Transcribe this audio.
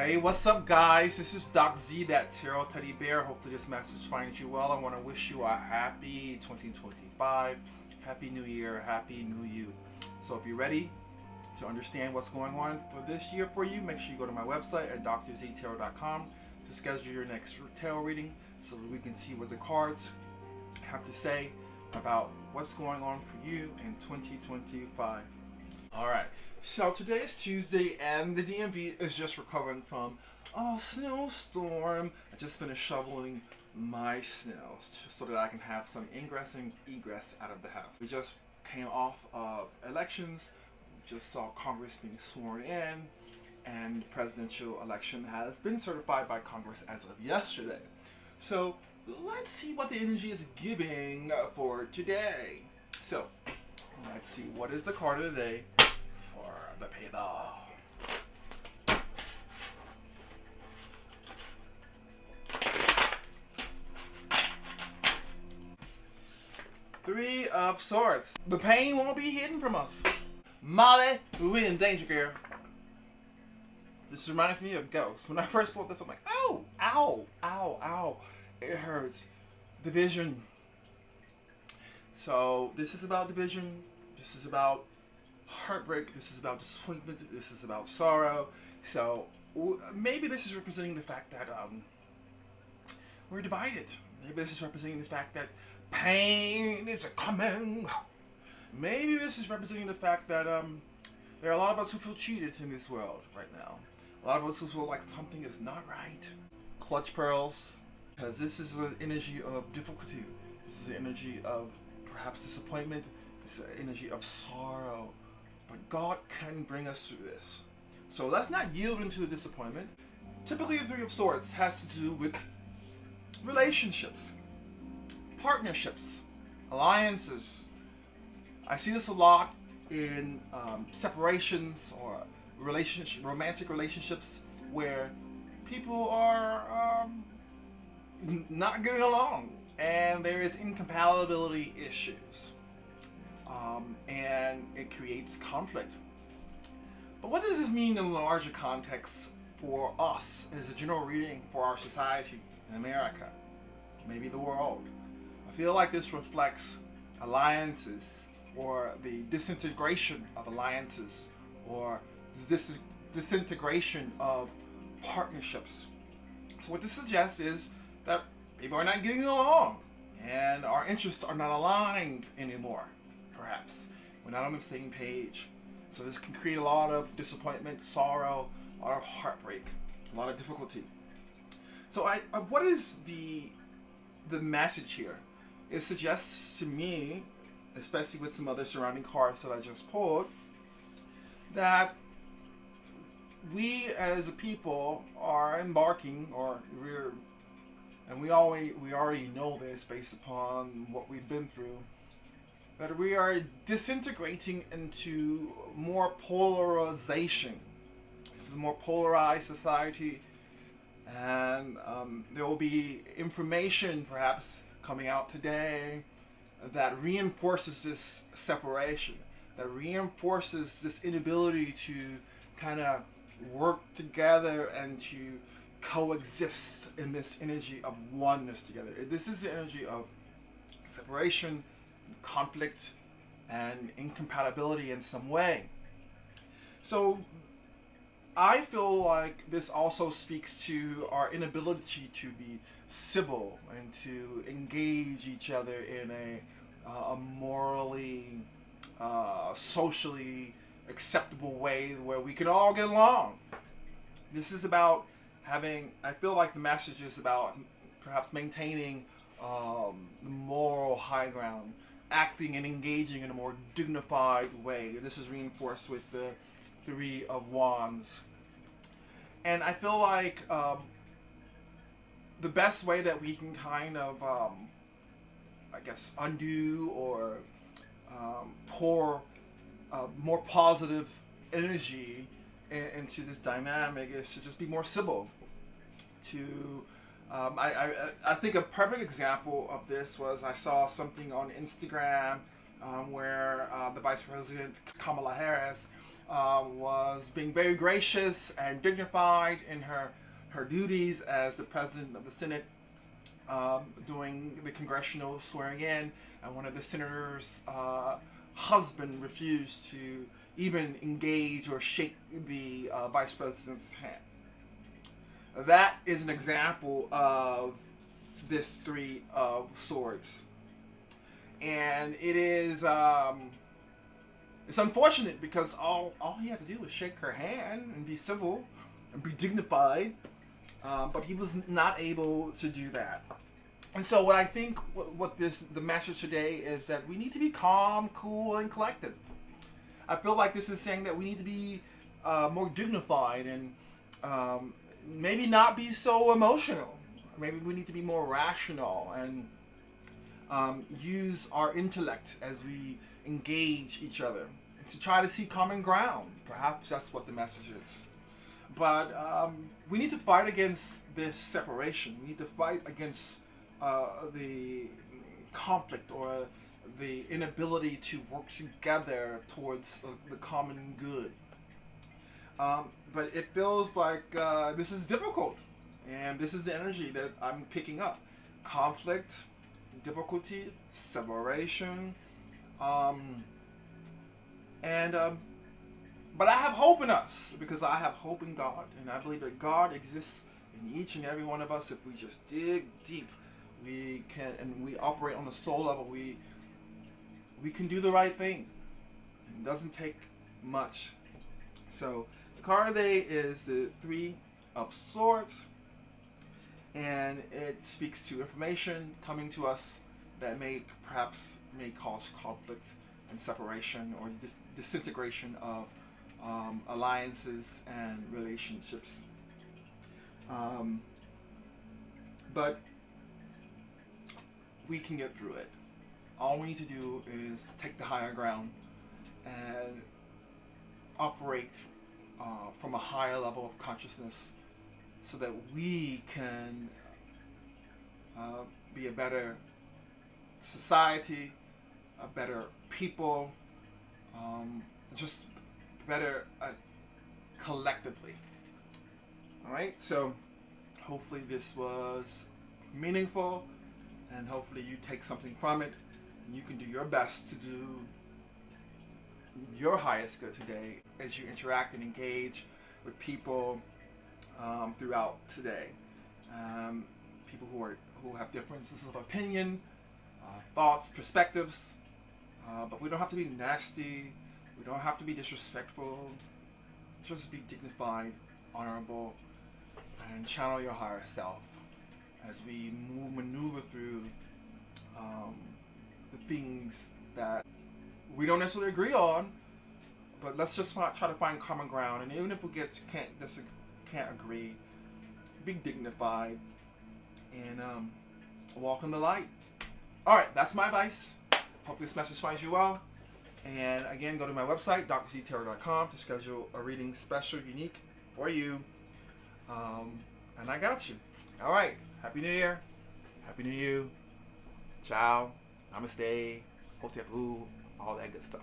Hey, what's up, guys? This is Doc Z, that tarot teddy bear. Hopefully this message finds you well. I want to wish you a happy 2025, happy new year, happy new you. So if you're ready to understand what's going on for this year for you, make sure you go to my website at drztarot.com to schedule your next tarot reading so that we can see what the cards have to say about what's going on for you in 2025. Alright, so today is Tuesday and the DMV is just recovering from a snowstorm. I just finished shoveling my snow so that I can have some ingress and egress out of the house. We just came off of elections, just saw Congress being sworn in, and the presidential election has been certified by Congress as of yesterday. So let's see what the energy is giving for today. So let's see, what is the card of the day for the people? Three of Swords. The pain won't be hidden from us. Molly, we in danger, girl. This reminds me of Ghost. When I first pulled this, I'm like, ow, ow, ow, ow. It hurts. Division. So this is about division. This is about heartbreak. This is about disappointment. This is about sorrow. So maybe this is representing the fact that we're divided. Maybe this is representing the fact that pain is coming. Maybe this is representing the fact that there are a lot of us who feel cheated in this world right now. A lot of us who feel like something is not right. Clutch pearls, because this is an energy of difficulty. This is an energy of perhaps disappointment. It's an energy of sorrow. But God can bring us through this. So let's not yield into the disappointment. Typically the Three of Swords has to do with relationships, partnerships, alliances. I see this a lot in separations or romantic relationships where people are not getting along and there is incompatibility issues, and it creates conflict. But what does this mean in the larger context for us as a general reading for our society in America, maybe the world? I feel like this reflects alliances, or the disintegration of alliances, or this disintegration of partnerships. So what this suggests is that people are not getting along and our interests are not aligned anymore, perhaps. We're not on the same page. So this can create a lot of disappointment, sorrow, a lot of heartbreak, a lot of difficulty. So what is the message here? It suggests to me, especially with some other surrounding cards that I just pulled, that we as a people are embarking, and we already know this based upon what we've been through, that we are disintegrating into more polarization. This is a more polarized society, and there will be information perhaps coming out today that reinforces this separation, that reinforces this inability to kind of work together and to coexist in this energy of oneness together. This is the energy of separation, conflict, and incompatibility in some way. So I feel like this also speaks to our inability to be civil and to engage each other in a morally, socially acceptable way where we can all get along. This is about I feel like the message is about perhaps maintaining the moral high ground, acting and engaging in a more dignified way. This is reinforced with the Three of Wands. And I feel like the best way that we can kind of, undo or pour more positive energy into this dynamic is to just be more civil. I think a perfect example of this was I saw something on Instagram where the Vice President Kamala Harris was being very gracious and dignified in her duties as the president of the Senate, doing the congressional swearing in, and one of the senators' husband refused to even engage or shake the vice president's hand. That is an example of this three of swords, and it is it's unfortunate because all he had to do was shake her hand and be civil and be dignified, but he was not able to do that. And so what I think what the message today is that we need to be calm, cool, and collected. I feel like this is saying that we need to be more dignified and maybe not be so emotional. Maybe we need to be more rational and use our intellect as we engage each other to try to see common ground. Perhaps that's what the message is. But we need to fight against this separation. We need to fight against the conflict or the inability to work together towards the common good. But it feels like this is difficult, and this is the energy that I'm picking up. Conflict, difficulty, separation, but I have hope in us because I have hope in God, and I believe that God exists in each and every one of us. If we just dig deep, we can, and we operate on the soul level. We can do the right thing. It doesn't take much. So the card today is the Three of Swords, and it speaks to information coming to us that may cause conflict and separation or disintegration of alliances and relationships. But we can get through it. All we need to do is take the higher ground and operate from a higher level of consciousness so that we can be a better society, a better people, just better collectively. All right, so hopefully this was meaningful, and hopefully you take something from it, and you can do your best to do your highest good today as you interact and engage with people throughout today. People who have differences of opinion, thoughts, perspectives, but we don't have to be nasty. We don't have to be disrespectful. Just be dignified, honorable, and channel your higher self as we maneuver through the things that we don't necessarily agree on, but let's just try to find common ground. And even if we can't agree, be dignified and walk in the light. All right, that's my advice. Hope this message finds you well. And again, go to my website, drctarot.com, to schedule a reading special, unique for you. And I got you. All right. Happy New Year. Happy New You. Ciao. Namaste. Hotepu. All that good stuff.